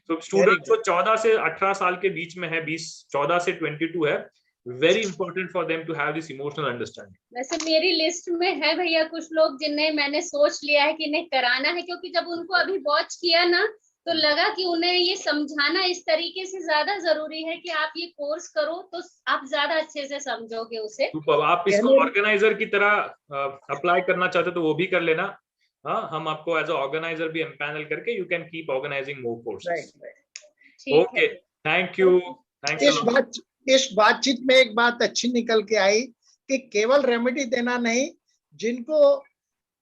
तो स्टूडेंट जो 14 से 18 साल के बीच में है, 14 से 22 है, very important for them to have this emotional understanding. वैसे मेरी लिस्ट में है भैया कुछ लोग जिन्हें मैंने सोच लिया है कि इन्हें कराना है, क्योंकि जब उनको अभी वॉच किया ना तो लगा कि उन्हें ये समझाना इस तरीके से ज्यादा जरूरी है कि आप ये कोर्स करो तो आप ज्यादा अच्छे से समझोगे उसे। तो आप इसको ऑर्गेनाइजर की तरह अप्लाई करना चाहते तो वो भी कर लेना। हाँ, हम आपको एज अ ऑर्गेनाइजर भी एम्पैनल करके you can keep organizing more courses. Okay, thank you. इस बातचीत में एक बात अच्छी निकल के आई कि केवल रेमेडी देना नहीं, जिनको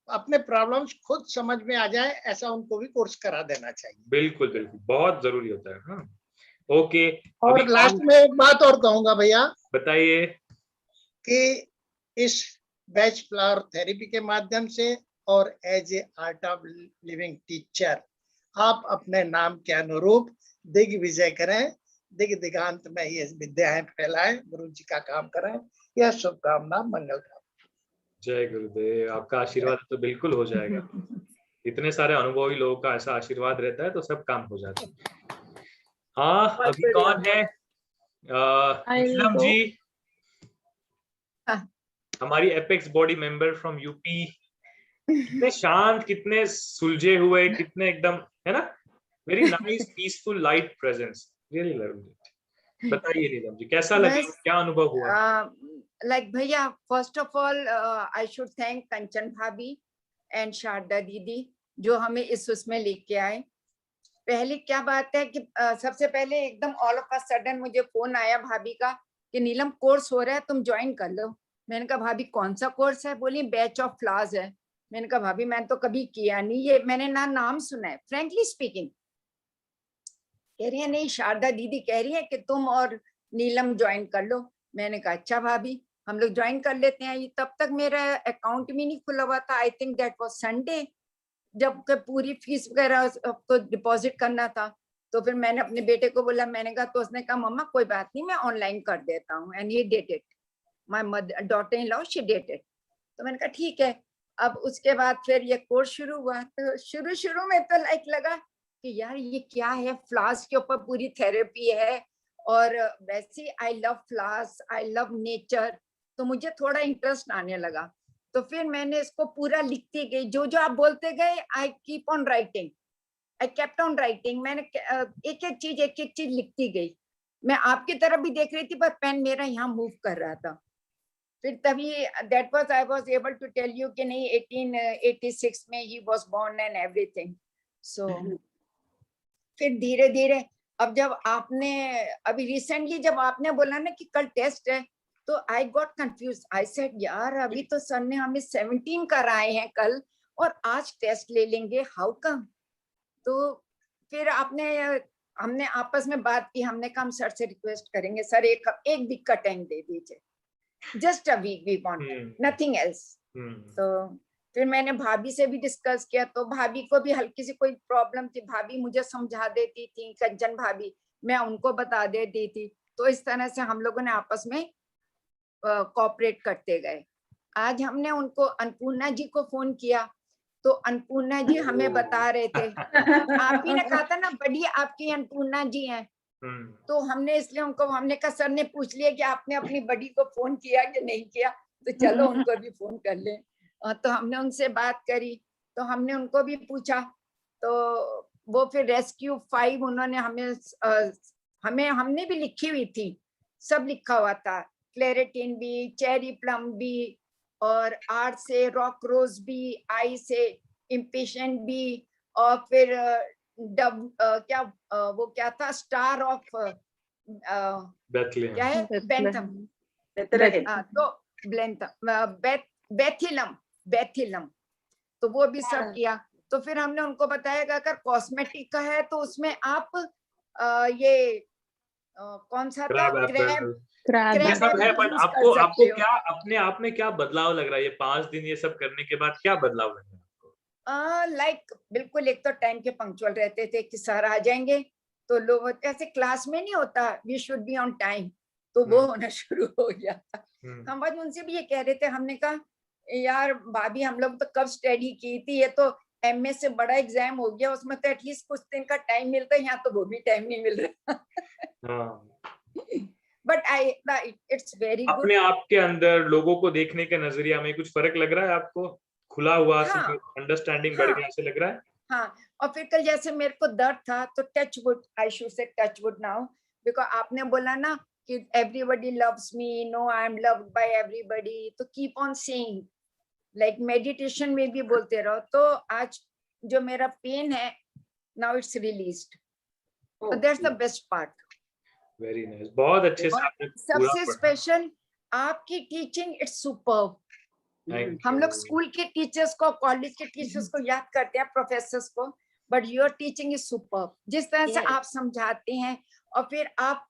अपने प्रॉब्लम्स खुद समझ में आ जाए ऐसा उनको भी कोर्स करा देना चाहिए। बिल्कुल बिल्कुल, बहुत जरूरी होता है। हाँ, ओके। और लास्ट में एक बात और कहूंगा भैया, बताइए, कि इस बैच फ्लावर थेरेपी के माध्यम से और as a Art of Living teacher आप अपने नाम के अनुरूप दिग्विजय करें, दिगांत में ये विद्याएं फैलाएं, गुरु जी का काम करें। यह शुभकामना, मंगल कामना। जय गुरुदेव। आपका आशीर्वाद तो बिल्कुल हो जाएगा। इतने सारे अनुभवी लोगों का ऐसा आशीर्वाद रहता है तो सब काम हो जाता है। हाँ, अभी कौन है? नीलम जी, हमारी apex body member from UP, कितने शांत, कितने सुलझे हुए, कितने एकदम, है ना, very nice peaceful light presence, really love it. बताइए नीलम जी, कैसा लगा, क्या अनुभव हुआ? लाइक भैया, first of all I should thank Kanchan bhabhi and Sharda दीदी जो हमें इस उसमें लेके आए। पहले क्या बात है कि सबसे पहले एकदम ऑल ऑफ अ सडन मुझे फोन आया भाभी का कि नीलम कोर्स हो रहा है, तुम ज्वाइन कर लो। मैंने कहा भाभी कौन सा कोर्स है? बोली बैच ऑफ फ्लावर्स है। मैंने कहा भाभी मैंने तो कभी किया नहीं, ये मैंने ना नाम सुना है फ्रेंकली स्पीकिंग। कह रही है नहीं, शारदा दीदी कह रही है कि तुम और नीलम ज्वाइन कर लो। मैंने कहा अच्छा भाभी हम लोग ज्वाइन कर लेते हैं। तब तक मेरा अकाउंट भी नहीं खुला हुआ था, I think that was Sunday, जब पूरी फीस वगैरह को डिपॉजिट करना था। तो फिर मैंने अपने बेटे को बोला, मैंने कहा, तो उसने कहा मम्मा कोई बात नहीं मैं ऑनलाइन कर देता हूँ, and he did it, my mother daughter in law she did it. तो मैंने कहा ठीक है। अब उसके बाद फिर ये कोर्स शुरू हुआ। तो शुरू में तो लाइक लगा कि यार ये क्या है, फ्लावर्स के ऊपर पूरी थेरेपी है, और वैसे I love flowers, I love nature, तो मुझे थोड़ा इंटरेस्ट आने लगा। तो फिर मैंने इसको पूरा लिखती गई, जो जो आप बोलते गए, I keep on writing, I kept on writing. मैंने एक एक चीज लिखती गई। मैं आपकी तरफ भी देख रही थी पर पेन मेरा यहाँ मूव कर रहा था। फिर तभी that was I was able to tell you कि नहीं 1886 में ही was born and everything. So फिर धीरे धीरे अब जब आपने अभी रिसेंटली जब आपने बोला ना कि कल टेस्ट है, तो I got confuse. I said यार अभी तो सर ने हमें 17 कराए हैं कल और आज टेस्ट ले लेंगे, हाउ कम? तो फिर हमने आपस में बात की, हमने कहा हम सर से रिक्वेस्ट करेंगे सर एक वीक का टाइम दे दीजिए, just a week, we want nothing else. तो फिर मैंने भाभी से भी डिस्कस किया, तो भाभी को भी हल्की सी कोई प्रॉब्लम थी, भाभी मुझे समझा देती थी, कंचन भाभी, मैं उनको बता देती थी। तो इस तरह से हम लोगों ने आपस में कोऑपरेट करते गए। आज हमने उनको अन्नपूर्णा जी को फोन किया, तो अन्नपूर्णा जी हमें बता रहे थे, आप ही ने कहा था ना बड़ी आपकी अन्नपूर्णा जी हैं, तो हमने इसलिए उनको, हमने कहा सर ने पूछ लिया कि आपने अपनी बड़ी को फोन किया कि नहीं किया, तो चलो उनको भी फोन कर ले। तो हमने उनसे बात करी, तो हमने उनको भी पूछा, तो वो फिर रेस्क्यू 5 उन्होंने हमने भी लिखी हुई थी, सब लिखा हुआ था, क्लेरेटिन भी, चेरी प्लम भी, और आर से रॉक रोज भी, आई से इम्पेशेंट भी, और फिर वो क्या था, स्टार ऑफ क्या है, बेंथम, तो बेथिलम, तो वो भी सब किया। तो फिर हमने उनको बताया कि अगर कॉस्मेटिक का है तो उसमें आप ये कौन सा था, ये सब है, बट आपको क्या अपने आप में क्या बदलाव लग रहा है ये 5 दिन ये सब करने के बाद? क्या बदलाव लग रहा है आपको? लाइक बिल्कुल, एक तो टाइम के पंक्चुअल रहते थे कि सर आ जाएंगे, तो लोग ऐसे क्लास में नहीं होता we should be on time, तो वो होना शुरू हो गया था। हम आज उनसे भी ये कह रहे थे, हमने कहा यार भाभी हम लोग तो कब स्टडी की थी, ये तो एमए से बड़ा एग्जाम हो गया, उसमें तो एटलीस्ट कुछ दिन का टाइम मिलता है, यहाँ तो वो भी टाइम नहीं मिल रहा। But it's very good. अपने आप के अंदर लोगों को देखने के नजरिया में कुछ फर्क लग रहा है आपको? खुला हुआ, अंडरस्टैंडिंग बढ़ गया, ऐसे लग रहा है? हाँ, और फिर कल जैसे मेरे को दर्द था, तो touch wood, I should say touch wood now, because आपने बोला ना कि everybody loves me, no I am loved by everybody, तो keep on saying, like meditation में भी बोलते रहो। तो आज जो मेरा पेन है, now it's released, so that's the best part. Very nice, बहुत अच्छे से आपने सबसे स्पेशल आपकी टीचिंग, इट्स सुपर्ब। हम लोग स्कूल के टीचर्स को, कॉलेज के टीचर्स को याद करते हैं, प्रोफेसर्स को, but your teaching is superb. जिस तरह से आप समझाते हैं, और फिर आप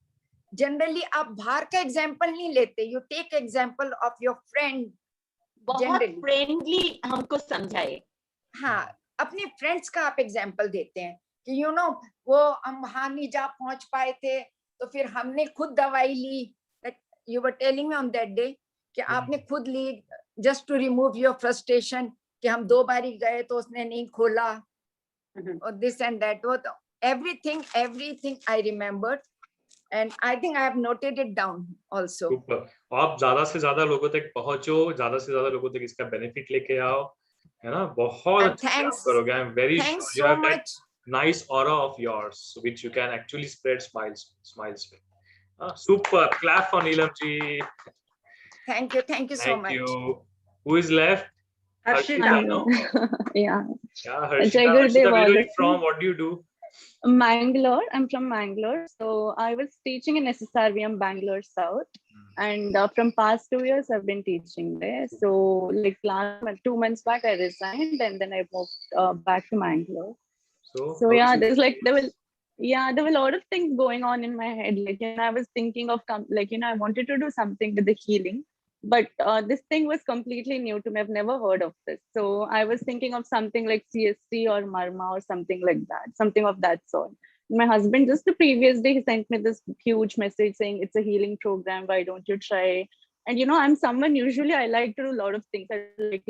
जनरली आप बाहर का एग्जाम्पल नहीं लेते, you take example of your friend, बहुत फ्रेंडली हमको समझाए। हाँ, अपने फ्रेंड्स का आप एग्जाम्पल देते हैं कि यू नो वो हम वहां नहीं जा पहुंच पाए थे, तो फिर हमने खुद दवाई ली, you were telling me on that day कि आपने खुद ली just to remove your frustration, कि हम 2 बार ही गए तो उसने नहीं खोला और this and that. Everything I remembered and I think I have noted it down also. Super. आप ज्यादा से ज्यादा लोगों तक पहुंचो, ज्यादा से ज्यादा लोगों तक इसका बेनिफिट लेके आओ, है ना? बहुत अच्छा काम करोगे. I'm very sure you have that nice aura of yours which you can actually spread smiles with. Super. Clap for Neelam ji. Thank you so much. Thank you. Who is left? Harshita. Yeah. Harshita. Harshita, where are you from? What do you do? Mangalore. I'm from Mangalore. So I was teaching in SSRVM Bangalore South. And from past 2 years, I've been teaching there. So like last 2 months back, I resigned and then I moved back to Mangalore. So yeah, there were a lot of things going on in my head. Like, I was thinking of I wanted to do something with the healing, but this thing was completely new to me. I've never heard of this. So I was thinking of something like CST or Marma or something like that, something of that sort. My husband, just the previous day, he sent me this huge message saying it's a healing program. Why don't you try? And I'm someone, usually I like to do a lot of things. I like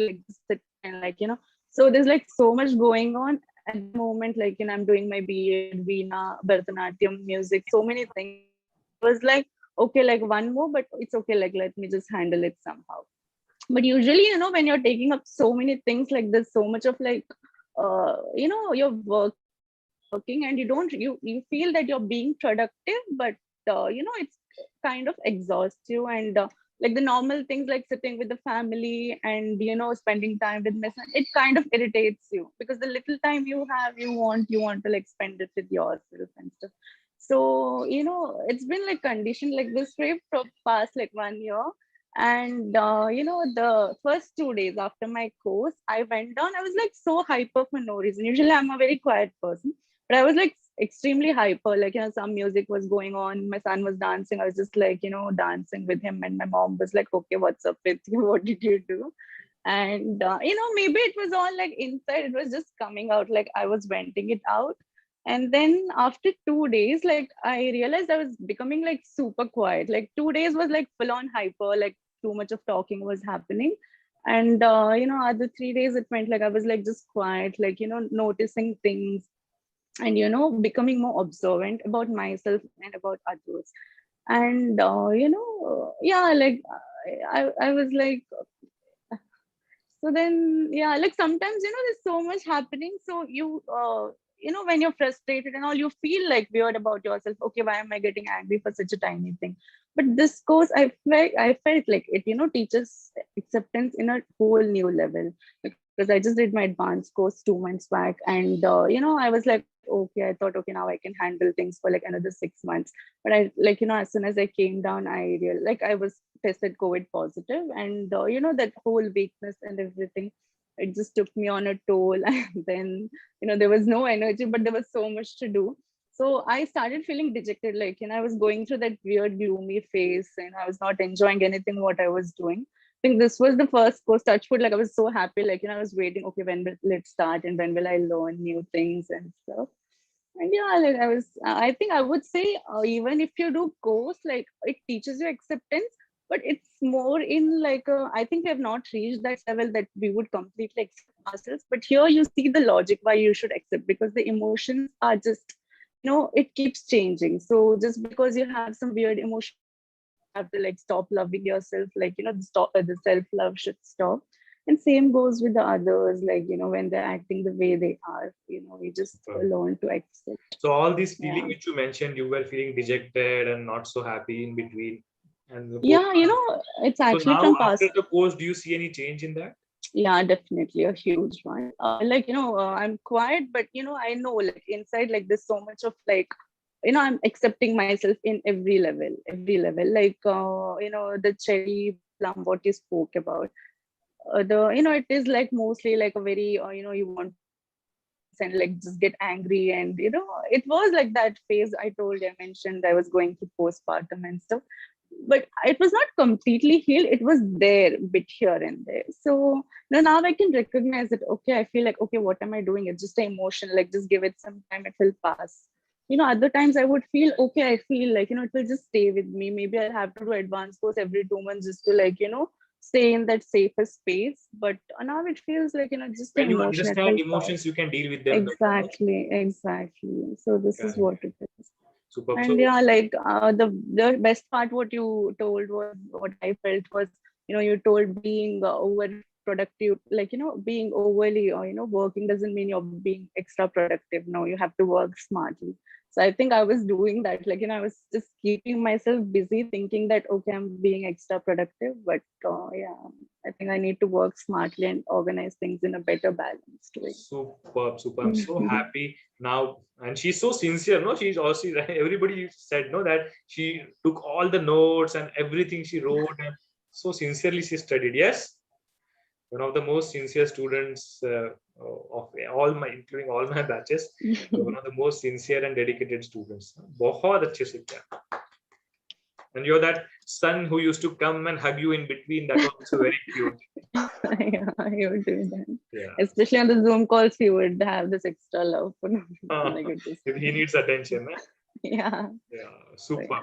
sit and so there's like so much going on at the moment. Like, I'm doing my BA, Veena, Bharatanatyam, music, so many things. It was like, okay, like one more, but it's okay. Like, let me just handle it somehow. But usually, when you're taking up so many things like this, so much of like, your working and you feel that you're being productive, but it's kind of exhausts you. And like the normal things like sitting with the family and spending time with my son, it kind of irritates you because the little time you have, you want to like spend it with yourself and stuff. So it's been like conditioned like this way for past like 1 year. And the first 2 days after my course, I went down. I was like so hyper for no reason. Usually I'm a very quiet person, but I was like extremely hyper. Like, some music was going on, my son was dancing, I was just like dancing with him, and my mom was like, okay, what's up with you, what did you do? And maybe it was all like inside, it was just coming out, like I was venting it out. And then after 2 days, like I realized I was becoming like super quiet. Like 2 days was like full on hyper, like too much of talking was happening. And other 3 days it went like I was like just quiet, like noticing things and becoming more observant about myself and about others. And yeah, like I was like, so then yeah, like sometimes there's so much happening, so you when you're frustrated and all, you feel like weird about yourself. Okay, why am I getting angry for such a tiny thing? But this course, I felt like it teaches acceptance in a whole new level, because I just did my advanced course 2 months back, and I was like, okay, I thought, okay, now I can handle things for like another 6 months. But I like as soon as I came down, I realized like I was tested COVID positive, and that whole weakness and everything, it just took me on a toll. And then there was no energy, but there was so much to do. So I started feeling dejected, like I was going through that weird gloomy phase, and I was not enjoying anything what I was doing. I think this was the first course, Touchwood, like I was so happy, like I was waiting, okay, when will it start and when will I learn new things and stuff. And yeah, like I think I would say even if you do course, like it teaches you acceptance, but it's more in like I think we have not reached that level that we would completely accept ourselves. But here you see the logic why you should accept, because the emotions are just it keeps changing. So just because you have some weird emotion, you have to like stop loving yourself, like the self-love should stop. And same goes with the others, like when they're acting the way they are, we just learn to accept. So all these feelings which you mentioned, you were feeling dejected and not so happy in between, and yeah, it's actually so now from past. After the course, do you see any change in that? Yeah, definitely a huge one. Like I'm quiet, but I know like inside, like there's so much of like I'm accepting myself in every level, like the cherry plum what you spoke about, it is like mostly like a very you want and like just get angry, and it was like that phase I mentioned I was going through postpartum and stuff, but it was not completely healed. It was there bit here and there. So now I can recognize it. Okay, I feel like, okay, what am I doing? It's just an emotion, like just give it some time, it will pass. Other times I would feel, okay, I feel like it will just stay with me. Maybe I'll have to do advanced course every 2 months just to like stay in that safer space. But now it feels like, just when an you emotion. understand emotions, you can deal with them better, no? Exactly. So this is what it is. Superb. And So yeah, like the best part what you told was, what I felt was, you told being over productive, like, being overly, or working doesn't mean you're being extra productive. No, you have to work smartly. So I think I was doing that, like, I was just keeping myself busy thinking that, okay, I'm being extra productive, but yeah, I think I need to work smartly and organize things in a better balanced way. superb. I'm so happy now. And she's so sincere, no? She's also, everybody said, no, that she took all the notes and everything she wrote, and so sincerely she studied. Yes, one of the most sincere students of including all my batches. One of the most sincere and dedicated students. बहुत अच्छे से किया. And you're that son who used to come and hug you in between. That was also very cute. Yeah, he would do that. Yeah. Especially on the Zoom calls, he would have this extra love for me. He needs attention. Yeah. Yeah, super.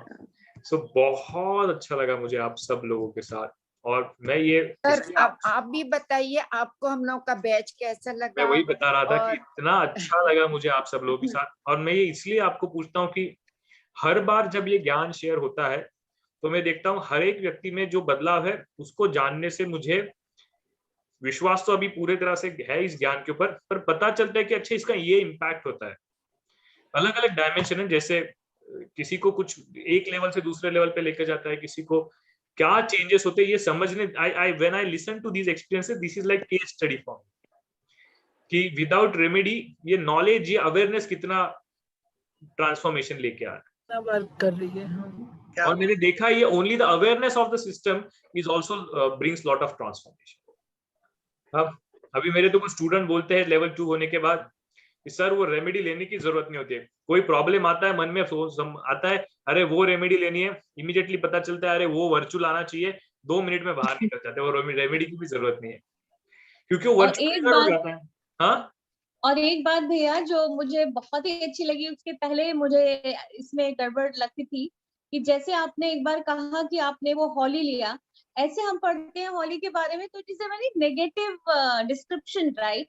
So बहुत अच्छा लगा मुझे आप सब लोगों के साथ. और मैं ये सर आप भी बताइए, आपको हम लोग का बैच कैसा लगा? मैं वही बता रहा था कि इतना अच्छा लगा मुझे आप सब लोगों के साथ. और मैं ये इसलिए आपको पूछता हूँ कि हर बार जब ये ज्ञान शेयर होता है तो मैं देखता हूँ हर एक व्यक्ति में जो बदलाव है उसको जानने से मुझे विश्वास तो अभी पूरे तरह से है इस ज्ञान के ऊपर, पर पता चलता है कि अच्छा इसका ये इम्पैक्ट होता है. अलग अलग डायमेंशन है, जैसे किसी को कुछ एक लेवल से दूसरे लेवल पे लेकर जाता है, किसी को क्या चेंजेस होते हैं ये समझने. When I listen to these experiences, this is like case study for कि विदाउट रेमेडी ये नॉलेज, ये अवेयरनेस कितना ट्रांसफॉर्मेशन लेके आ रहा है, वर्क कर रही है. और मैंने देखा ये only the awareness of the system is also brings lot of transformation. अब अभी मेरे तो कुछ स्टूडेंट बोलते हैं लेवल 2 होने के बाद कि सर वो रेमेडी लेने की जरूरत नहीं होती है. कोई प्रॉब्लम आता है मन में आता है, अरे वो रेमेडी लेनी है, इमीडिएटली पता चलता है अरे वो वर्चुअल आना चाहिए, 2 मिनट में बाहर निकल जाते हैं, वो रेमेडी की भी जरूरत नहीं है क्योंकि वो वर्चुअल हो जाता है. हाँ, और एक बात भैया जो मुझे बहुत ही अच्छी लगी, उसके पहले मुझे इसमें गड़बड़ लगती थी कि जैसे आपने एक बार कहा कि आपने वो हॉली लिया, ऐसे हम पढ़ते हैं हॉली के बारे में तो it is a very negative description, right?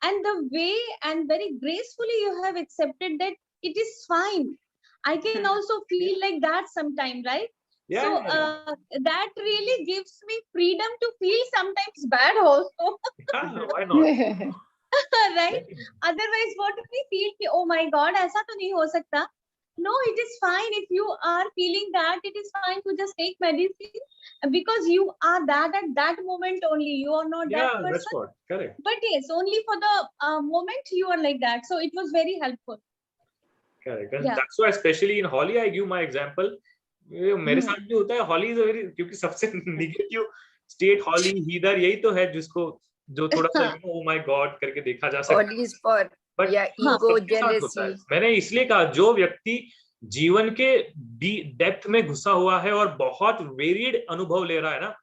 And the way and very gracefully you have accepted that it is fine. I can also feel like that sometime, right? Yeah, so that really gives me freedom to feel sometimes bad also. why not? Right? Otherwise what if we feel कि oh my god ऐसा तो नहीं हो सकता. No, it is fine if you are feeling that. It is fine to just take medicine because you are that at that moment only. You are not that person. That's what, correct. But yes, only for the moment you are like that. So it was very helpful. Correct. And that's why especially in Holi I give my example. मेरे साथ भी होता है Holi is a very, क्योंकि सबसे negative state Holi heather यही तो है जिसको जो थोड़ा सा oh my god करके देखा जा सकता है. Holi is for ego, jealousy. मैंने इसलिए कहा जो व्यक्ति जीवन के डेप्थ में घुसा हुआ है और बहुत वेरिड अनुभव ले रहा है ना,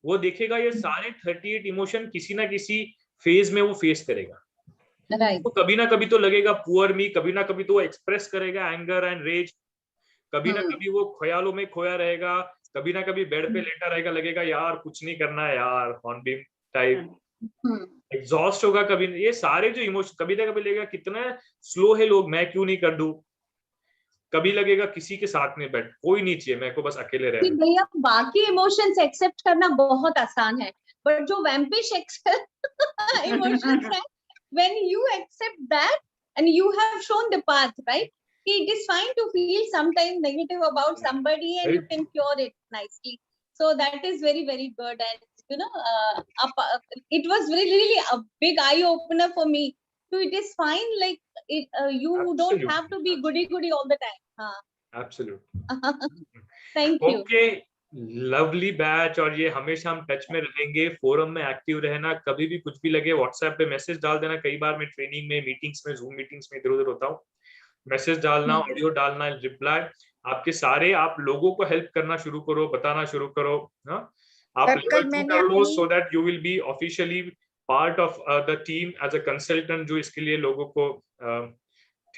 वो देखेगा ये सारे 38 इमोशन किसी ना किसी फेज में वो फेस करेगा. तो कभी ना कभी तो लगेगा पुअर मी, कभी ना कभी तो वो एक्सप्रेस करेगा एंगर एंड रेज, कभी ना कभी वो ख्यालों में खोया रहेगा, कभी ना कभी बेड पे लेटा रहेगा, लगेगा यार कुछ नहीं करना है यार, हॉर्नबिल टाइप एग्जॉस्ट होगा. कभी ये सारे जो इमोशन, कभी ना कभी लगेगा कितना स्लो है लोग, मैं क्यों नहीं कर दूं, कभी लगेगा किसी के साथ में बैठ, कोई नहीं चाहिए, मैं को बस अकेले रहना. भैया बाकी इमोशंस एक्सेप्ट करना बहुत आसान है, बट जो वैम्पिश इमोशंस है, when you accept that and you have shown the path, right? It is fine to feel sometimes negative about somebody and you can cure it nicely. So that is very, very good. And you know, it was really a big eye opener for me. So it is fine, like you Absolutely. don't have to be goody all the time. Absolutely. Thank you. Okay. Lovely batch, और ये हमेशा हम touch में रहेंगे, forum में active रहना, कभी भी कुछ भी लगे व्हाट्सएप पे मैसेज डाल देना. कई बार मैं ट्रेनिंग में, मीटिंग्स में, जूम मीटिंग्स में इधर उधर होता हूँ, मैसेज डालना, ऑडियो डालना, रिप्लाई आपके सारे, आप लोगों को हेल्प करना शुरू करो, बताना शुरू करो. आप लेवल 2 कर लो so that you will be officially part of the team as a consultant, जो इसके लिए लोगों को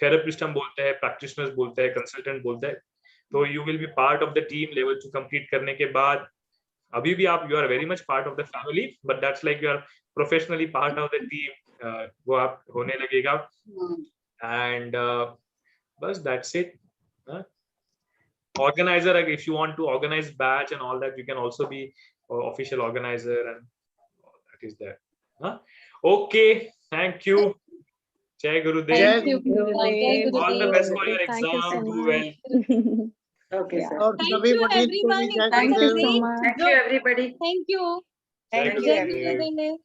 थेरेपिस्ट हम बोलते हैं, प्रैक्टिशनर्स बोलते हैं, कंसल्टेंट बोलते हैं. तो you will B part of the team. Level 2 complete करने के बाद अभी भी आप you are very much part of the family, but that's like you are professionally part of the team. वो आप होने लगेगा. And बस that's it. Organizer, if you want to organize batch and all that, you can also be official organizer, and all that is there. Okay, thank you. Jai Gurudev. Jai Thank you, Gurudev. Gurudev. All the best for your Thank you exam. so Do much. well. Okay, sir. और Thank सभी you Muneet को भी everyone. जय It was Thank a you so Gurudev. much. Thank you, everybody. Thank you. Jai Thank you, Jai Gurudev. Gurudev.